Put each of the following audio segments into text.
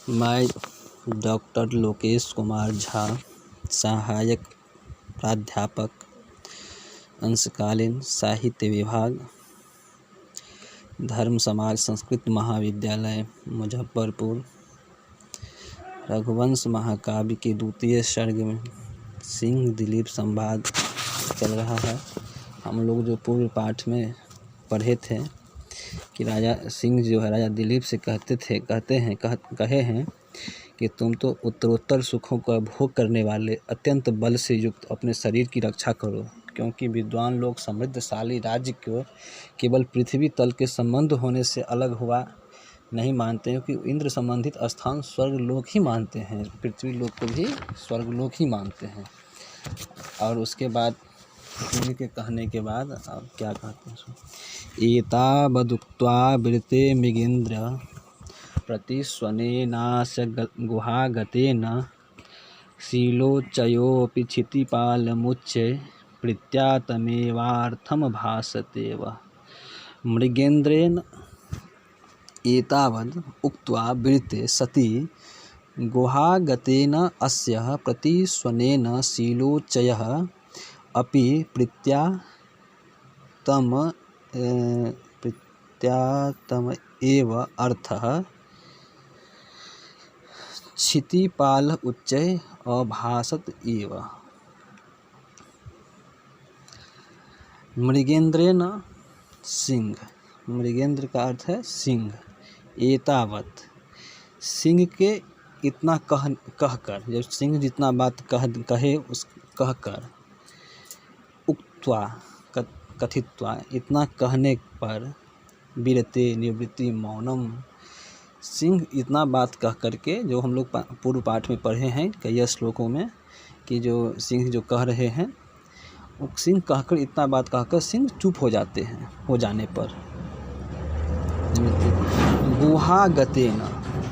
मैं डॉक्टर लोकेश कुमार झा, सहायक प्राध्यापक, अंशकालीन साहित्य विभाग, धर्म समाज संस्कृत महाविद्यालय मुजफ्फरपुर। रघुवंश महाकाव्य के द्वितीय सर्ग में सिंह दिलीप संवाद चल रहा है। हम लोग जो पूर्व पाठ में पढ़े थे कि राजा सिंह जो है राजा दिलीप से कहे हैं कि तुम तो उत्तरोत्तर सुखों का भोग करने वाले अत्यंत बल से युक्त अपने शरीर की रक्षा करो, क्योंकि विद्वान लोग समृद्धशाली राज्य को केवल पृथ्वी तल के संबंध होने से अलग हुआ नहीं मानते हैं, क्योंकि इंद्र संबंधित स्थान स्वर्ग लोक ही मानते हैं, पृथ्वी लोक को भी स्वर्ग लोक ही मानते हैं। और उसके बाद सिंह के कहने के बाद अब क्या कहते हैं, एतावदुक्त्वा वृते मृगेन्द्र प्रतिस्वनेनास्य गुहागतेन शीलोच्चयोऽपि क्षितिपालमुच्चे प्रीत्या तमेवार्थं भासते वः। मृगेन्द्रेण एतावद् उक्त्वा वृते सति गुहागतेन अस्य प्रतिस्वनेन शीलोच्चयः अपि प्रीत्या तम एव अर्थः क्षितिपाल उच्चय अभासत एव। मृगेन्द्रेण सिंह, मृगेंद्र का अर्थ है सिंह। एतावत सिंह के इतना कहकर, जब सिंह जितना बात कहे उस कहकर, उक्त्वा कथित्वा इतना कहने पर, विरते निवृत्ति मौनम, सिंह इतना बात कह करके, जो हम लोग पूर्व पाठ में पढ़े हैं कई श्लोकों में कि जो सिंह जो कह रहे हैं, वो सिंह कहकर इतना बात कहकर सिंह चुप हो जाते हैं। हो जाने पर गुहागतेन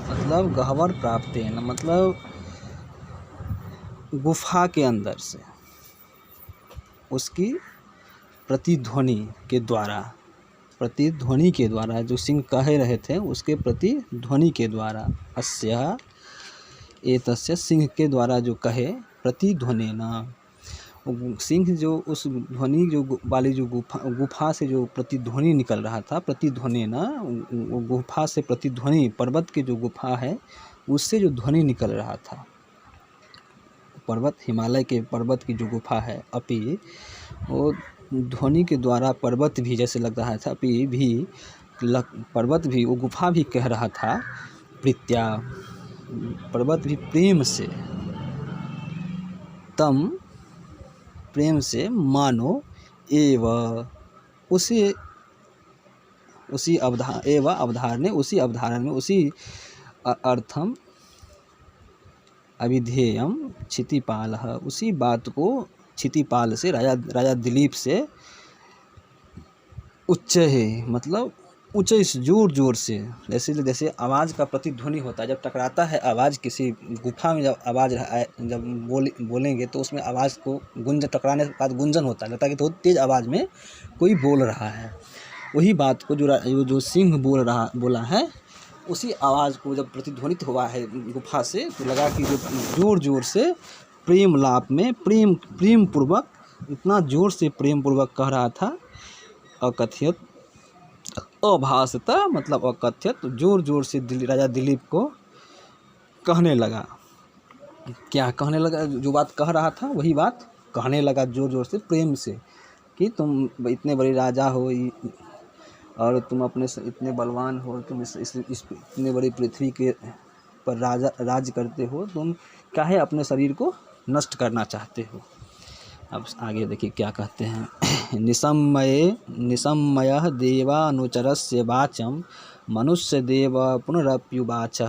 मतलब गह्वर प्राप्तेन मतलब गुफा के अंदर से, उसकी प्रतिध्वनि के द्वारा जो सिंह कह रहे थे उसके प्रतिध्वनि के द्वारा, अस्य एतस्य सिंह के द्वारा जो कहे प्रतिध्वनेन, सिंह जो उस ध्वनि जो वाली जो गुफा से जो प्रतिध्वनि निकल रहा था, प्रतिध्वनेन वो गुफा से प्रतिध्वनि, पर्वत की जो गुफा है उससे जो ध्वनि निकल रहा था, पर्वत हिमालय के पर्वत की जो गुफा है, अपि वो ध्वनि के द्वारा पर्वत भी जैसे लग रहा था, अपि भी पर्वत भी, वो गुफा भी कह रहा था, प्रीत्या पर्वत भी प्रेम से, तम प्रेम से, मानो एव उसी अवधारण में उसी अर्थम अविधेयम क्षितिपाल, उसी बात को क्षितिपाल से, राजा दिलीप से, उच्च है मतलब ऊंचे जोर जोर से, जैसे आवाज़ का प्रतिध्वनि होता है, जब टकराता है आवाज़ किसी गुफा में, जब आवाज़ जब बोलेंगे तो उसमें आवाज़ को टकराने के बाद गुंजन होता है, लगता है कि बहुत तेज़ आवाज़ में कोई बोल रहा है। वही बात को जो सिंह बोला है, उसी आवाज़ को जब प्रतिध्वनित हुआ है गुफा से, तो लगा कि जो जोर जोर से प्रेम लाप में प्रेम पूर्वक, इतना जोर से प्रेम पूर्वक कह रहा था, अकथ्यत अभासता मतलब अकथ्यत, जोर जोर से राजा दिलीप को कहने लगा। क्या कहने लगा? जो बात कह रहा था वही बात कहने लगा जोर जोर से, प्रेम से, कि तुम इतने बड़े राजा हो और तुम अपने से इतने बलवान हो, तुम इस इतने बड़ी पृथ्वी के पर राज करते हो, तुम काहे अपने शरीर को नष्ट करना चाहते हो। अब आगे देखिए क्या कहते हैं। निसम्मयः देवानुचरस्य वाचं मनुष्य देव पुनरप्युवाच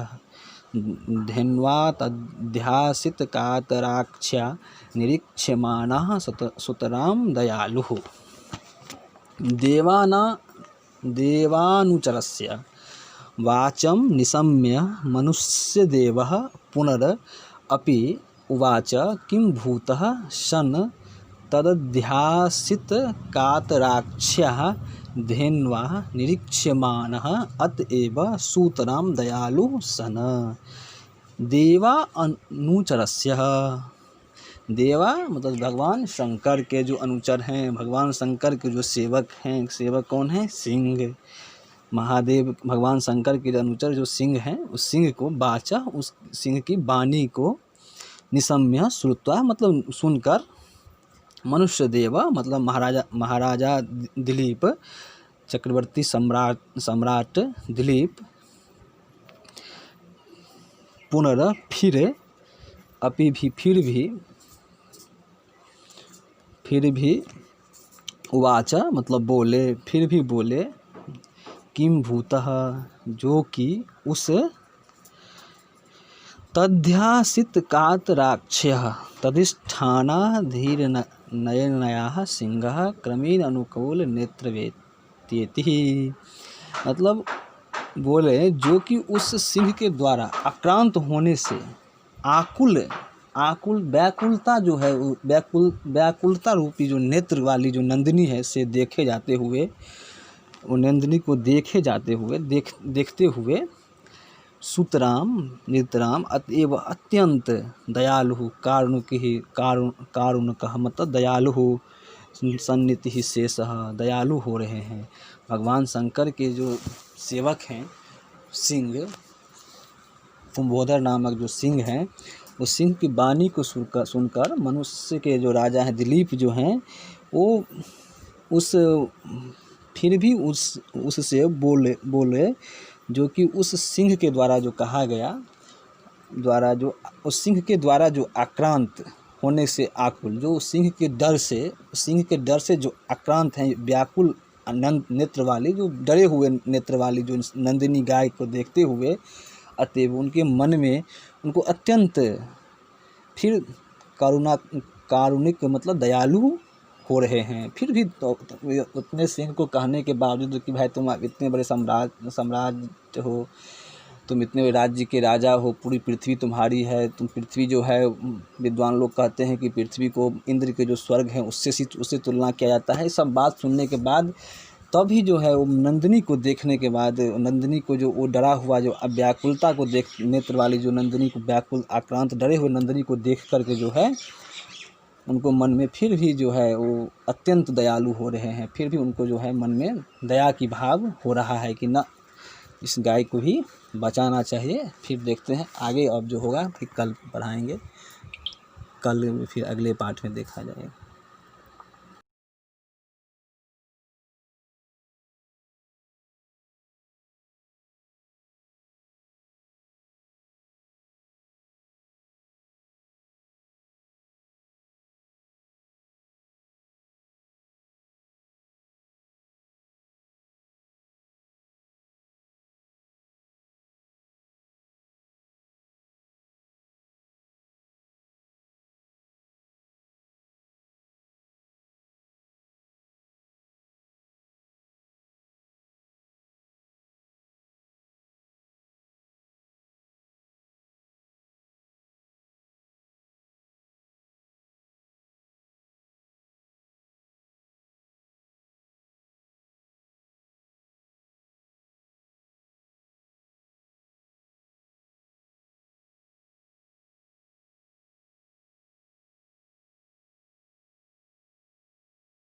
धेन्वा तद्ध्यासितकातराक्ष्या निरीक्ष्यमाणः सुतरां दयालुः। देवानुचरस्य वाचं निशम्य मनुष्यदेवः पुनरपि उवाच किं भूतः सन् तदध्यासितकातराक्ष्यः धेन्वा निरीक्ष्यमाणः अतएव सुतरां दयालुः सन्। देवा अनुचरस्य, देवा मतलब भगवान शंकर के जो अनुचर हैं, भगवान शंकर के जो सेवक हैं, सेवक कौन है? सिंह। महादेव भगवान शंकर के अनुचर जो सिंह हैं, उस सिंह को वाचा, उस सिंह की वाणी को निशम्य श्रुत्वा मतलब सुनकर, मनुष्य देव मतलब महाराजा दिलीप, चक्रवर्ती सम्राट दिलीप, फिर उवाच मतलब बोले, फिर भी बोले, किम भूतः जो कि उस तध्यासित कातराक्ष्यः तधिष्ठानाधीर्नयनयाः सिंहः क्रमेण अनुकूल नेत्रवेत्येति, मतलब बोले जो कि उस सिंह के द्वारा आक्रांत होने से आकुल व्याकुलता जो है, व्याकुलता रूपी जो नेत्र वाली जो नंदिनी है से देखे जाते हुए, वो नंदिनी को देखते हुए सुतराम नितराम अतएव अत्यंत दयालु कारुणिकः मतलब दयालु सन्निधि शेषः दयालु हो रहे हैं। भगवान शंकर के जो सेवक हैं सिंह, कुंभोदर नामक जो सिंह हैं, उस सिंह की वाणी को सुनकर मनुष्य के जो राजा हैं दिलीप जो हैं, वो फिर भी उससे बोले जो कि उस सिंह के द्वारा जो कहा गया, उस सिंह के द्वारा जो आक्रांत होने से आकुल, जो सिंह के डर से जो आक्रांत हैं, व्याकुल नेत्र वाली, जो डरे हुए नेत्र वाली जो नंदिनी गाय को देखते हुए, अतएव उनके मन में उनको अत्यंत फिर कारुणिक मतलब दयालु हो रहे हैं। फिर भी तो उतने सिंह को कहने के बावजूद कि भाई तुम इतने बड़े सम्राट हो, तुम इतने राज्य के राजा हो, पूरी पृथ्वी तुम्हारी है, तुम पृथ्वी जो है, विद्वान लोग कहते हैं कि पृथ्वी को इंद्र के जो स्वर्ग हैं उससे तुलना किया जाता है। सब बात सुनने के बाद तभी जो है वो नंदिनी को देखने के बाद, नंदिनी को जो वो डरा हुआ जो व्याकुलता को देख, नेत्र वाली जो नंदिनी को व्याकुल आक्रांत डरे हुए नंदिनी को देख करके जो है उनको मन में फिर भी जो है वो अत्यंत दयालु हो रहे हैं। फिर भी उनको जो है मन में दया की भाव हो रहा है कि ना, इस गाय को भी बचाना चाहिए। फिर देखते हैं आगे अब जो होगा, फिर कल पढ़ाएंगे, कल फिर अगले पाठ में देखा जाएगा।